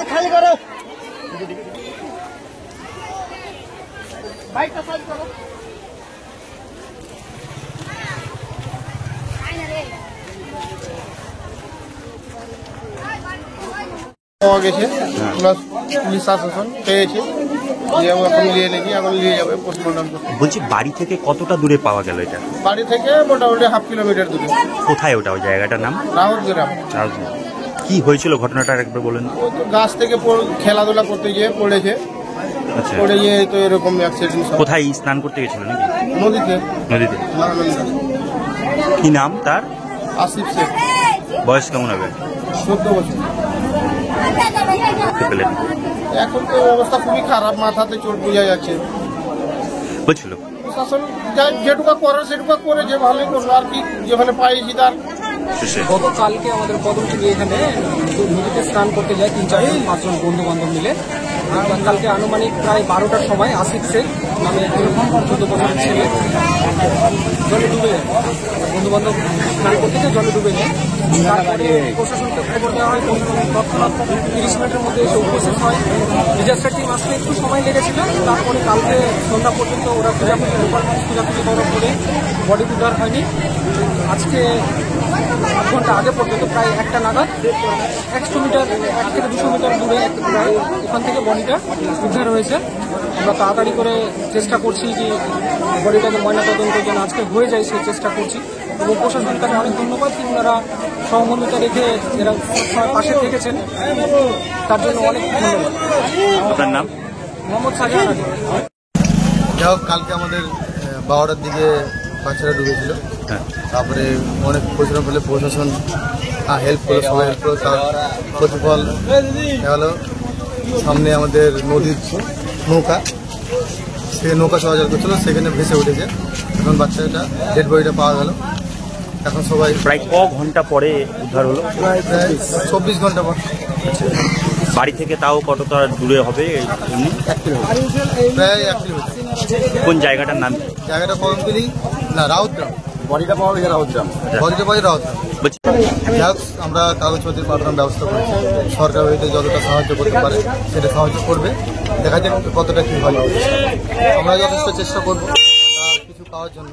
खाली करो बाइक का साइड करो পাওয়া গেছে প্লাস পুলিশ শাসন পেয়েছে যে এখন নিয়ে নেছি এখন নিয়ে যাবে পোস্টমর্টম করতে। বলছি বাড়ি থেকে কতটা দূরে পাওয়া গেল এটা? বাড়ি থেকে মোটামুটি 1/2 কিলোমিটার দূরে। কোথায় ওটা ওই জায়গাটার নাম? রাউতগ্রাম। কি হয়েছিল ঘটনাটা একবার বলেন। ও তো গাছ থেকে খেলাধুলা করতে গিয়ে পড়েছে, পড়ে গিয়ে তো এরকম অ্যাক্সিডেন্ট। কোথায় স্নান করতে গেছিল নাকি? নদীতে। নদীতে। কি নাম তার? আসিফ শেখ। বয়স কেমন হবে? 14 বছর। এখন তো অবস্থা খুবই খারাপ, মাথাতে চোট বোঝা যাচ্ছে। বলছিল প্রশাসন যেটুকু করার সেটুকু করে, যে ভালোই করলো আর কি, যেখানে পাইছি তার। গতকালকে আমাদের কদম থেকে এখানে নদীতে স্নান করতে যায় 3-4-5 জন বন্ধু বান্ধব মিলে। কালকে আনুমানিক প্রায় 12টার সময় আসিফ শেখ নামে 14 বছরের ছেলে জলে ডুবে যায়। বন্ধু বান্ধব স্নান করতে গিয়ে জলে ডুবে যায়। তারপরে প্রশাসনকে খবর দেওয়া হয়, তৎক্ষণাৎ 30 মিনিটের মধ্যে এসে উপস্থিত হয়। ডিজাস্টার টিম আসতে একটু সময় লেগেছিল। তারপরে কালকে সন্ধ্যা পর্যন্ত ওরা খোঁজাখুঁজি করার পরে বডি উদ্ধার হয়নি। আজকে 8 ঘন্টা আগে পর্যন্ত প্রায় 1টা নাগাদ 100 মিটার 1 থেকে 200 মিটার দূরে প্রায় ওখান থেকে বডিটা উদ্ধার হয়েছে। আমরা তাড়াতাড়ি করে চেষ্টা করছি যে বডিটাকে ময়নাতদন্তের জন্য আজকে হয়ে যায়, সেই চেষ্টা করছি। এবং প্রশাসনকে অনেক ধন্যবাদ, ওনারা সহমর্মিতা রেখে এরা সবসময় পাশে থেকেছেন, তার জন্য অনেক ধন্যবাদ। আপনার নাম? মোহাম্মদ শাহজাহান আলী। যাই হোক, কালকে আমাদের 12টার দিকে বাচ্চারা ডুবেছিল। তারপরে অনেক পরিশ্রম ফলে প্রশাসন হেল্প করলো, সবাই হেল্প করলো। তার প্রতিফল হলো সামনে আমাদের নদীর নৌকা, সে নৌকা চলাচল করছিল, সেখানে ভেসে উঠেছে। এখন বাচ্চাটা ডেড বডিটা পাওয়া গেল। এখন সবাই প্রায় ক ঘন্টা পরে উদ্ধার হলো? প্রায় 24 ঘন্টা পর। বাড়ি থেকে তাও কতটা দূরে হবে? 1 কিলোমিটার, প্রায় 1 কিলোমিটার। কোন জায়গাটার নাম? জায়গাটা কদমতলী না, রাউতগ্রাম। বডিটা পাওয়া গেছে রাউতগ্রাম। বডিটা পাওয়া রাউতগ্রাম। আমরা কাগজপত্রের পাঠানোর ব্যবস্থা করছি, সরকার হইতে যতটা সাহায্য করতে পারে সেটা সাহায্য করবে। দেখা যাক কতটা কি হয়। আমরা যথেষ্ট চেষ্টা করবো কিছু পাওয়ার জন্য।